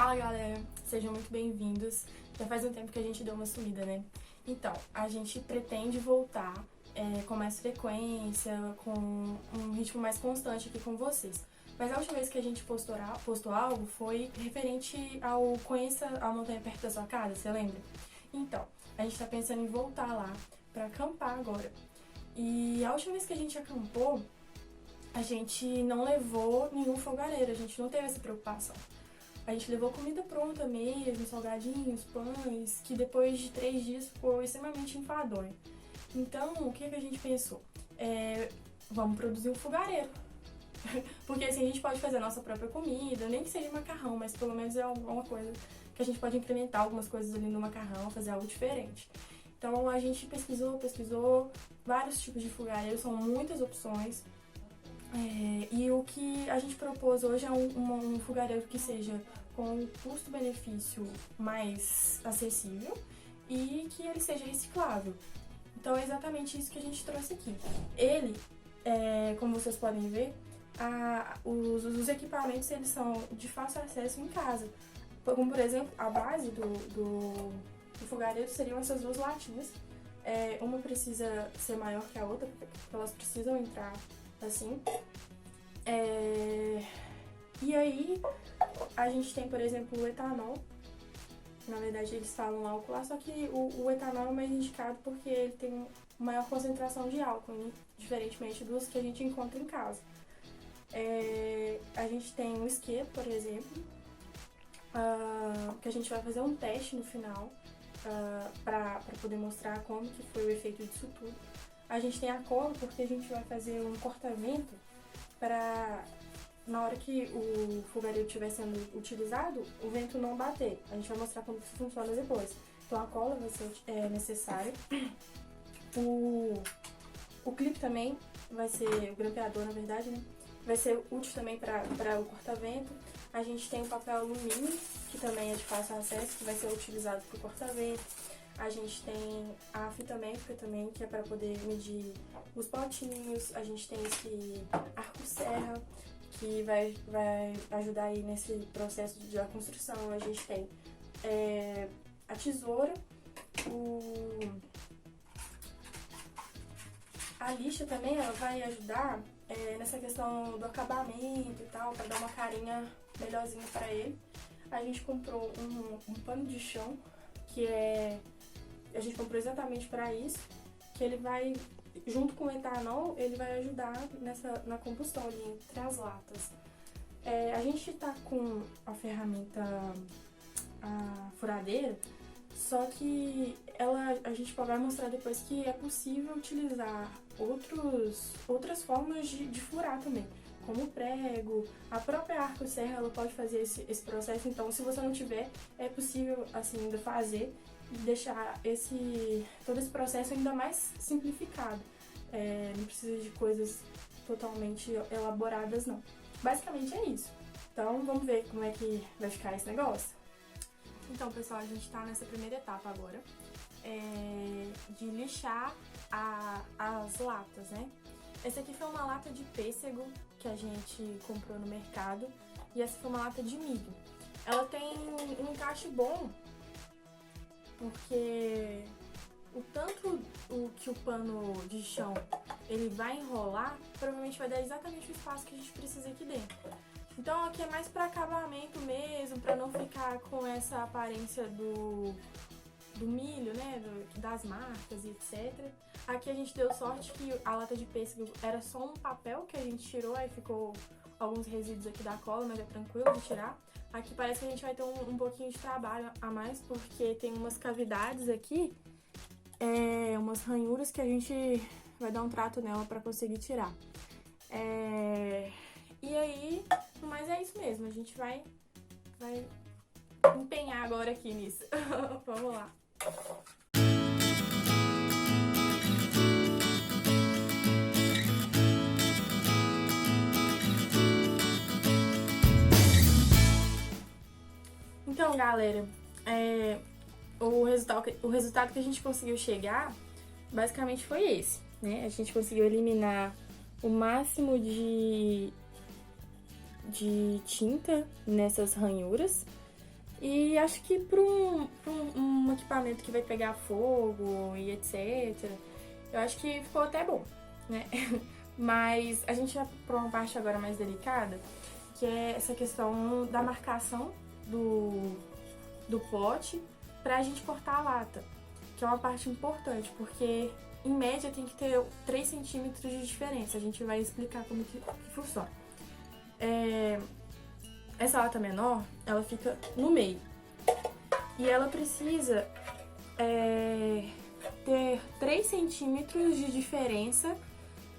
Fala galera, sejam muito bem-vindos. Já faz um tempo que a gente deu uma sumida, né? Então, a gente pretende voltar com mais frequência, com um ritmo mais constante aqui com vocês. Mas a última vez que a gente postou algo foi referente ao Conheça a Montanha Perto da Sua Casa, você lembra? Então, a gente tá pensando em voltar lá pra acampar agora. E a última vez que a gente acampou, a gente não levou nenhum fogareiro, a gente não teve essa preocupação. A gente levou comida pronta mesmo, salgadinhos, pães, que depois de 3 dias ficou extremamente enfadonho. Então, o que a gente pensou? Vamos produzir um fogareiro. Porque assim a gente pode fazer a nossa própria comida, nem que seja macarrão, mas pelo menos é alguma coisa que a gente pode incrementar algumas coisas ali no macarrão, fazer algo diferente. Então a gente pesquisou vários tipos de fogareiro, são muitas opções. E o que a gente propôs hoje é um fogareiro que seja com um custo-benefício mais acessível e que ele seja reciclável. Então é exatamente isso que a gente trouxe aqui. Ele, como vocês podem ver, os equipamentos eles são de fácil acesso em casa. Como por exemplo, a base do fogareiro seriam essas duas latinhas. Uma precisa ser maior que a outra, porque elas precisam entrar assim. E aí a gente tem, por exemplo, o etanol. Na verdade eles falam álcool lá, só que o etanol é mais indicado porque ele tem maior concentração de álcool, né? Diferentemente dos que a gente encontra em casa. A gente tem o esquerdo, por exemplo, que a gente vai fazer um teste no final para poder mostrar como que foi o efeito disso tudo. A gente tem a cola porque a gente vai fazer um corta-vento para, na hora que o fogareiro estiver sendo utilizado, o vento não bater. A gente vai mostrar como isso funciona depois. Então a cola vai ser necessária. O clipe também vai ser, o grampeador na verdade, né? Vai ser útil também para o corta-vento. A gente tem o papel alumínio, que também é de fácil acesso, que vai ser utilizado para o corta-vento. A gente tem a fita métrica também, que é para poder medir os potinhos. A gente tem esse arco-serra, que vai ajudar aí nesse processo da construção. A gente tem a tesoura, a lixa também, ela vai ajudar nessa questão do acabamento e tal, para dar uma carinha melhorzinha para ele. A gente comprou um pano de chão, que a gente comprou exatamente para isso, que ele vai, junto com o etanol, ele vai ajudar na combustão ali entre as latas. A gente tá com a ferramenta, a furadeira, só que a gente vai mostrar depois que é possível utilizar outras formas de furar também, como prego, a própria arco-serra ela pode fazer esse processo. Então se você não tiver, é possível assim ainda fazer e deixar todo esse processo ainda mais simplificado. Não precisa de coisas totalmente elaboradas não. Basicamente é isso. Então vamos ver como é que vai ficar esse negócio? Então pessoal, a gente tá nessa primeira etapa agora, de lixar as latas, né? Essa aqui foi uma lata de pêssego que a gente comprou no mercado e essa foi uma lata de milho. Ela tem um encaixe bom, porque o tanto que o pano de chão ele vai enrolar, provavelmente vai dar exatamente o espaço que a gente precisa aqui dentro. Então aqui é mais para acabamento mesmo, para não ficar com essa aparência do milho, né, das marcas e etc. Aqui a gente deu sorte que a lata de pêssego era só um papel que a gente tirou, aí ficou alguns resíduos aqui da cola, mas é tranquilo de tirar. Aqui parece que a gente vai ter um pouquinho de trabalho a mais, porque tem umas cavidades aqui, umas ranhuras que a gente vai dar um trato nela para conseguir tirar. E aí, mas é isso mesmo, a gente vai empenhar agora aqui nisso. Vamos lá. Então, galera, o resultado que a gente conseguiu chegar basicamente foi esse, né? A gente conseguiu eliminar o máximo de tinta nessas ranhuras. E acho que para um equipamento que vai pegar fogo e etc., eu acho que ficou até bom, né? Mas a gente vai para uma parte agora mais delicada, que é essa questão da marcação do pote pra gente cortar a lata, que é uma parte importante, porque em média tem que ter 3 centímetros de diferença. A gente vai explicar como que funciona. Essa lata menor, ela fica no meio. E ela precisa ter 3 centímetros de diferença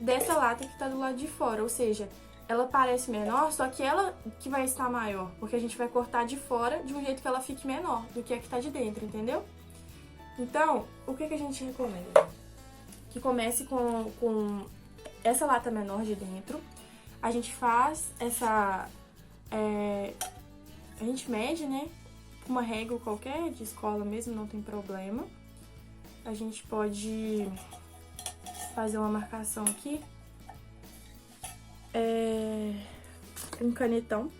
dessa lata que tá do lado de fora. Ou seja, ela parece menor, só que ela que vai estar maior. Porque a gente vai cortar de fora de um jeito que ela fique menor do que a que tá de dentro, entendeu? Então, o que a gente recomenda? Que comece com essa lata menor de dentro. A gente faz essa... a gente mede, né? Uma régua qualquer, de escola mesmo, não tem problema. A gente pode fazer uma marcação aqui. Um canetão.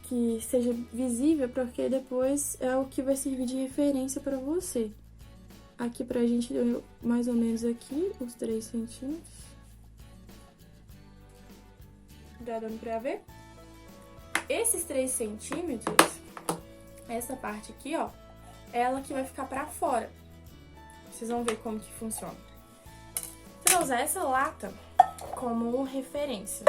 Que seja visível, porque depois é o que vai servir de referência pra você. Aqui pra gente deu mais ou menos aqui, os 3 centímetros. Já dando pra ver? Esses 3 centímetros, essa parte aqui, ó, é ela que vai ficar pra fora. Vocês vão ver como que funciona. Você vai usar essa lata como referência.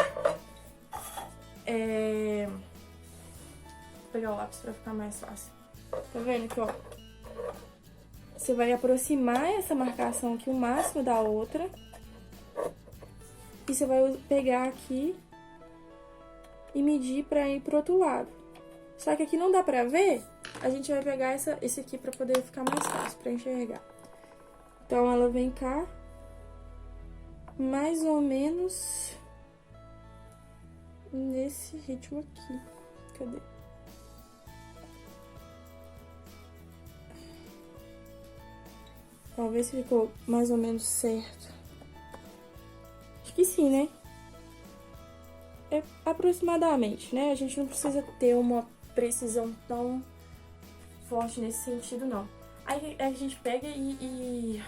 Vou pegar o lápis pra ficar mais fácil. Tá vendo aqui, ó? Você vai aproximar essa marcação aqui o máximo da outra. E você vai pegar aqui e medir pra ir pro outro lado. Só que aqui não dá pra ver, a gente vai pegar esse aqui pra poder ficar mais fácil pra enxergar. Então, ela vem cá, mais ou menos nesse ritmo aqui. Cadê? Vamos ver se ficou mais ou menos certo. Acho que sim, né? É aproximadamente, né? A gente não precisa ter uma precisão tão forte nesse sentido, não. Aí a gente pega e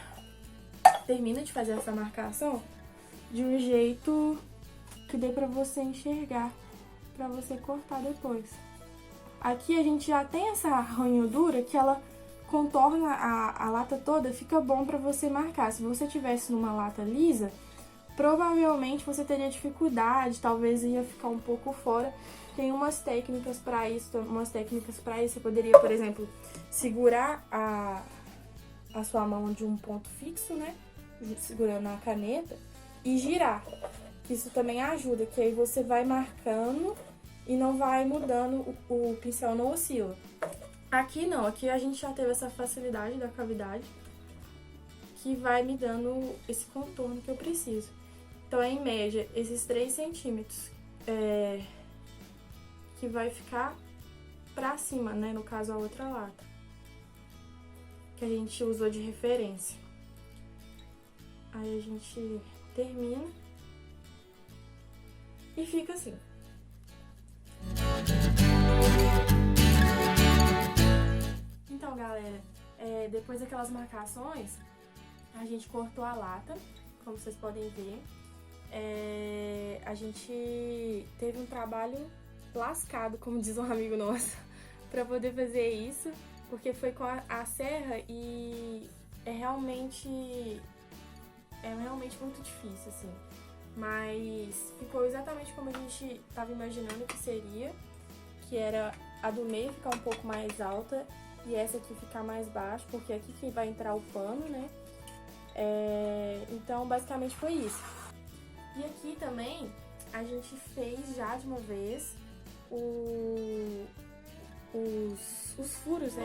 termina de fazer essa marcação de um jeito que dê pra você enxergar, pra você cortar depois. Aqui a gente já tem essa ranhudura que ela contorna a lata toda, fica bom pra você marcar. Se você tivesse numa lata lisa, provavelmente você teria dificuldade, talvez ia ficar um pouco fora. Tem umas técnicas pra isso, Você poderia, por exemplo, segurar a sua mão de um ponto fixo, né? Segurando a caneta e girar. Isso também ajuda, que aí você vai marcando e não vai mudando, o pincel não oscila. Aqui não, aqui a gente já teve essa facilidade da cavidade que vai me dando esse contorno que eu preciso. Então, em média, esses 3 centímetros que vai ficar pra cima, né? No caso, a outra lata, que a gente usou de referência. Aí a gente termina e fica assim. Então, galera, depois daquelas marcações, a gente cortou a lata, como vocês podem ver. A gente teve um trabalho lascado, como diz um amigo nosso, pra poder fazer isso, porque foi com a serra e é realmente muito difícil, assim. Mas ficou exatamente como a gente tava imaginando que seria, que era a do meio ficar um pouco mais alta e essa aqui ficar mais baixa, porque é aqui que vai entrar o pano, né? Então, basicamente foi isso. E aqui também, a gente fez já de uma vez os furos, né?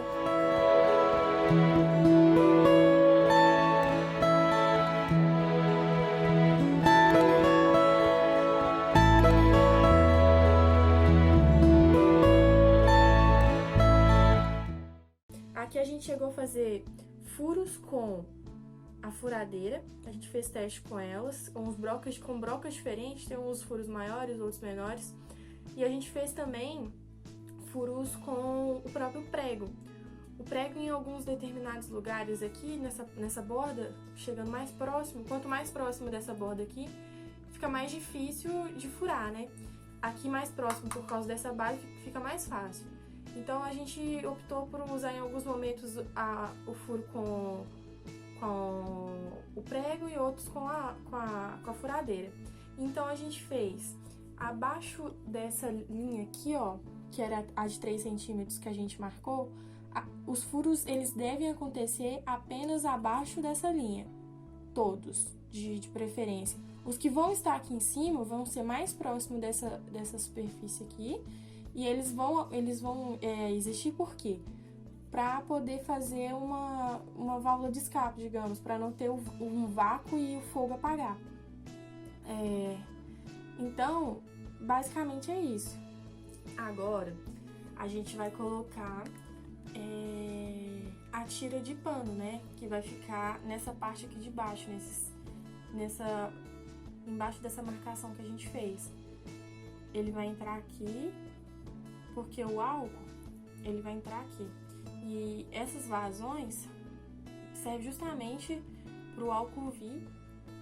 Aqui a gente chegou a fazer furos com a furadeira, a gente fez teste com elas, com brocas diferentes, tem uns furos maiores, outros menores. E a gente fez também furos com o próprio prego. O prego em alguns determinados lugares aqui, nessa borda, chegando mais próximo, quanto mais próximo dessa borda aqui, fica mais difícil de furar, né? Aqui mais próximo, por causa dessa base, fica mais fácil. Então a gente optou por usar em alguns momentos o furo com o prego e outros com a furadeira. Então a gente fez abaixo dessa linha aqui, ó, que era a de 3 centímetros que a gente marcou, os furos eles devem acontecer apenas abaixo dessa linha, todos, de preferência. Os que vão estar aqui em cima vão ser mais próximos dessa superfície aqui, e eles vão existir por quê? Para poder fazer uma válvula de escape, digamos, para não ter um vácuo e o fogo apagar. Então, basicamente é isso. Agora, a gente vai colocar a tira de pano, né? Que vai ficar nessa parte aqui de baixo, embaixo dessa marcação que a gente fez. Ele vai entrar aqui, porque o álcool, ele vai entrar aqui. E essas vazões servem justamente para o álcool vir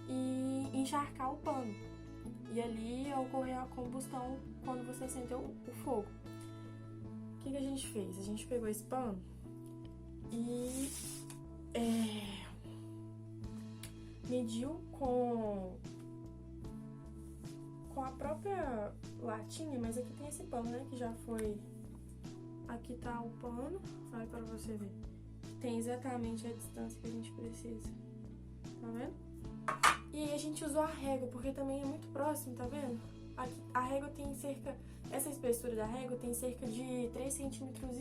e encharcar o pano. E ali ocorrer a combustão quando você acender o fogo. O que a gente fez? A gente pegou esse pano e mediu com a própria latinha, mas aqui tem esse pano, né, que já foi... Aqui tá o pano, olha para você ver. Tem exatamente a distância que a gente precisa, tá vendo? E aí a gente usou a régua, porque também é muito próximo, tá vendo? Aqui, a régua tem essa espessura da régua tem cerca de 3,5 centímetros.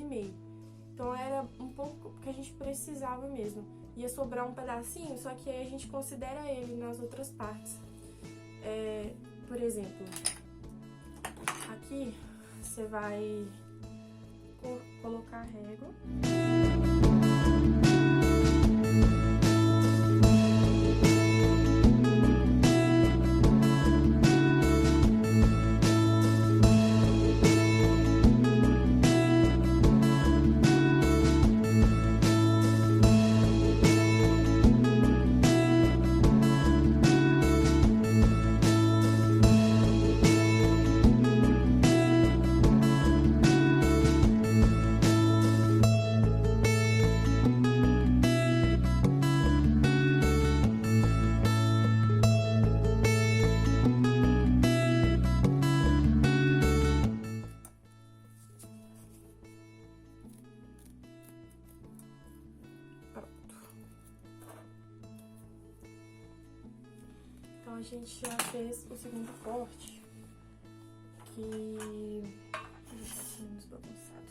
Então era um pouco que a gente precisava mesmo. Ia sobrar um pedacinho, só que aí a gente considera ele nas outras partes. Por exemplo, aqui você vai colocar a régua. Então a gente já fez o segundo corte, que deixamos bagunçado.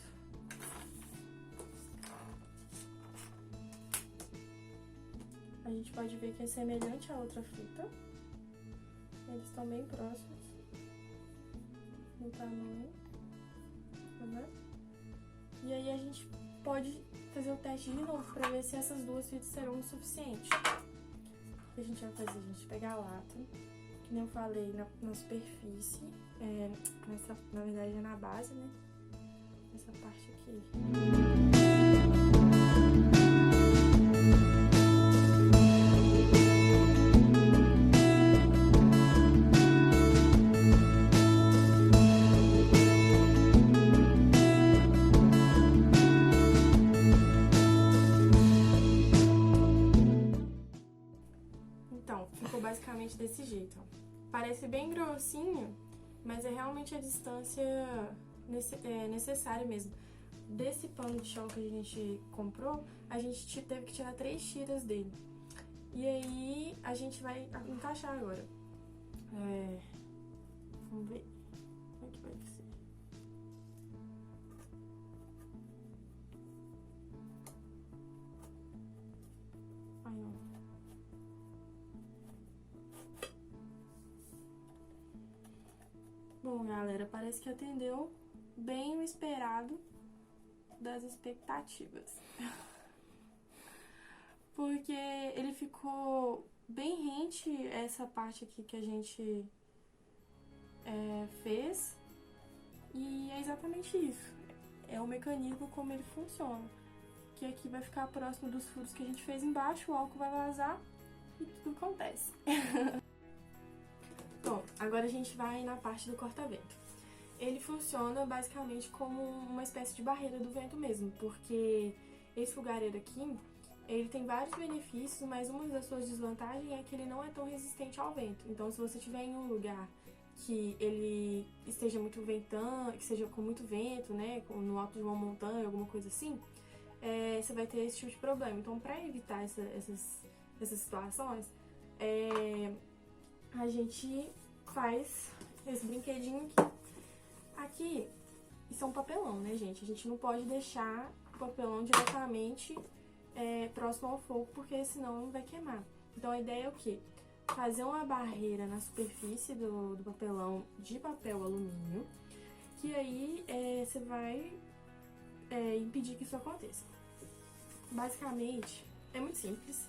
A gente pode ver que é semelhante à outra fita. Eles estão bem próximos no tamanho, tá vendo? E aí a gente pode fazer o teste de novo para ver se essas duas fitas serão o suficiente. O que a gente vai fazer? A gente pegar a lata, que nem eu falei, na superfície, na verdade é na base, né? Essa parte aqui. Ficou basicamente desse jeito, ó. Parece bem grossinho, mas é realmente a distância necessária mesmo. Desse pano de chão que a gente comprou, a gente teve que tirar 3 tiras dele. E aí a gente vai encaixar agora. Vamos ver como é que vai ser. Ai, não. Bom, galera, parece que atendeu bem o esperado das expectativas. Porque ele ficou bem rente essa parte aqui que a gente fez. E é exatamente isso. é o mecanismo como ele funciona. Que aqui vai ficar próximo dos furos que a gente fez embaixo, o álcool vai vazar e tudo acontece. Bom, agora a gente vai na parte do corta-vento. Ele funciona basicamente como uma espécie de barreira do vento mesmo, porque esse fogareiro aqui, ele tem vários benefícios, mas uma das suas desvantagens é que ele não é tão resistente ao vento. Então, se você estiver em um lugar que ele esteja muito ventando, que seja com muito vento, né, no alto de uma montanha, alguma coisa assim, você vai ter esse tipo de problema. Então, para evitar essas situações, a gente faz esse brinquedinho aqui. Aqui, isso é um papelão, né, gente? A gente não pode deixar o papelão diretamente próximo ao fogo, porque senão vai queimar. Então, a ideia é o quê? Fazer uma barreira na superfície do papelão de papel alumínio, que aí você vai impedir que isso aconteça. Basicamente, é muito simples.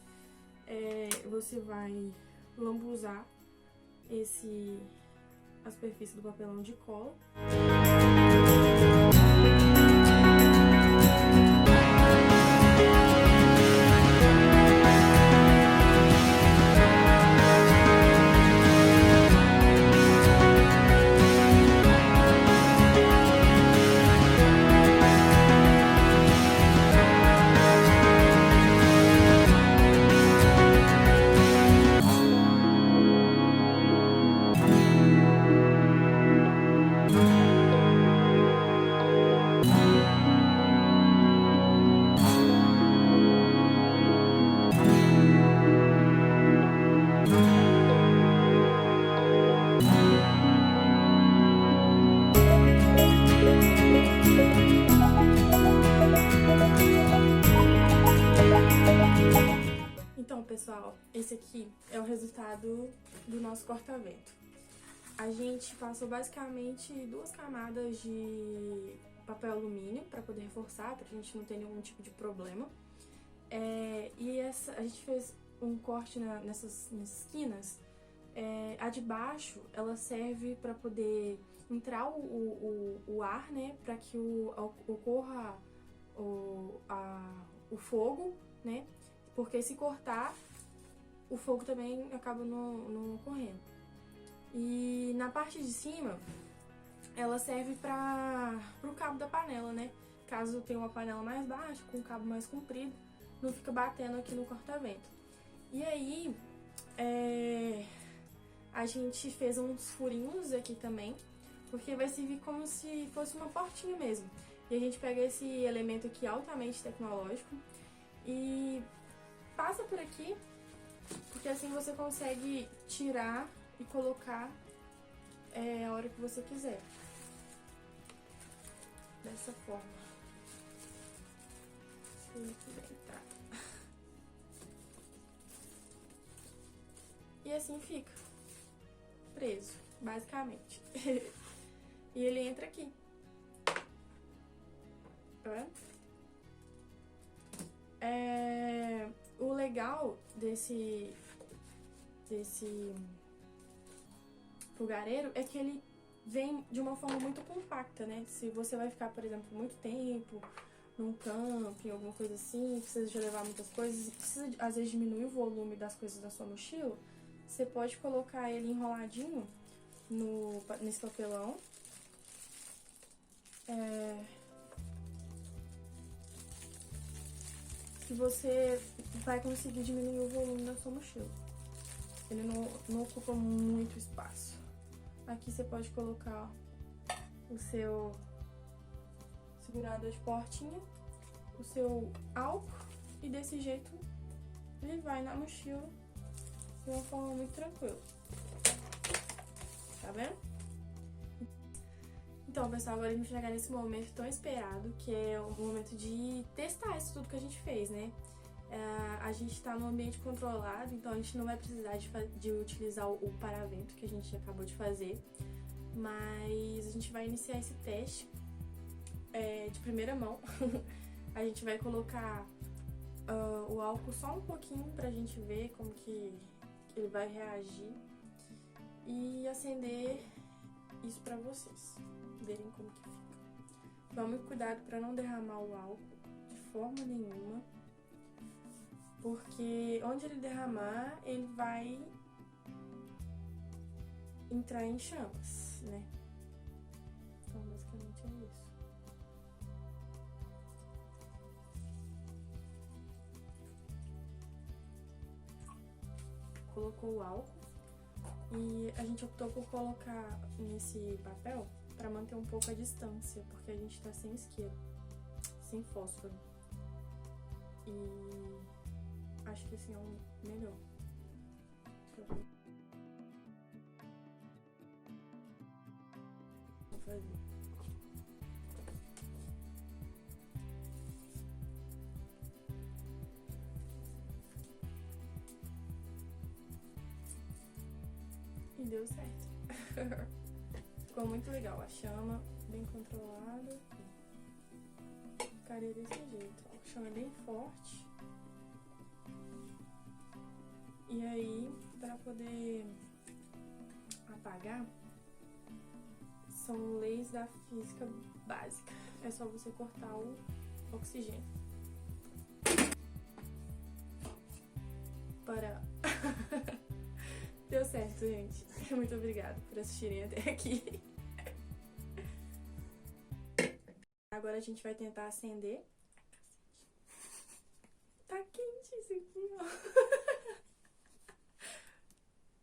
Você vai lambuzar a superfície do papelão de cola. Então, pessoal, esse aqui é o resultado do nosso corta-vento. A gente passou basicamente 2 camadas de papel alumínio para poder reforçar, para a gente não ter nenhum tipo de problema. A gente fez um corte nessas esquinas. A de baixo, ela serve para poder entrar o ar, né, para que ocorra o fogo, né, porque se cortar, o fogo também acaba não ocorrendo. E na parte de cima, ela serve para o cabo da panela, né, caso tenha uma panela mais baixa, com um cabo mais comprido, não fica batendo aqui no corta-vento. E aí, a gente fez uns furinhos aqui também, porque vai servir como se fosse uma portinha mesmo. E a gente pega esse elemento aqui altamente tecnológico e passa por aqui, porque assim você consegue tirar e colocar a hora que você quiser. Dessa forma. Se ele quiser entrar. E assim fica. Preso, basicamente. E ele entra aqui. Tá vendo? O legal desse fogareiro é que ele vem de uma forma muito compacta, né? Se você vai ficar, por exemplo, muito tempo num camping, alguma coisa assim, precisa de levar muitas coisas e precisa, às vezes, diminuir o volume das coisas da sua mochila, você pode colocar ele enroladinho nesse papelão. Que você vai conseguir diminuir o volume da sua mochila. Ele não ocupa muito espaço. Aqui você pode colocar o seu segurador de portinha, o seu álcool, e desse jeito ele vai na mochila de uma forma muito tranquila. Tá vendo? Então, pessoal, agora a gente vai chegar nesse momento tão esperado, que é o momento de testar isso tudo que a gente fez, né? A gente tá num ambiente controlado, então a gente não vai precisar de utilizar o paravento que a gente acabou de fazer, mas a gente vai iniciar esse teste de primeira mão. A gente vai colocar o álcool só um pouquinho pra gente ver como que ele vai reagir e acender isso pra vocês verem como que fica. Tome cuidado para não derramar o álcool de forma nenhuma, porque onde ele derramar, ele vai entrar em chamas, né? Então, basicamente é isso. Colocou o álcool e a gente optou por colocar nesse papel para manter um pouco a distância, porque a gente tá sem isqueiro, sem fósforo. E acho que assim é o melhor. Vou fazer. E deu certo. Ficou muito legal, a chama bem controlada. Ficaria desse jeito, ó. A chama é bem forte. E aí, para poder apagar, são leis da física básica. É só você cortar o oxigênio. Para. Deu certo, gente. Muito obrigada por assistirem até aqui. Agora a gente vai tentar acender. Tá quente isso aqui, ó.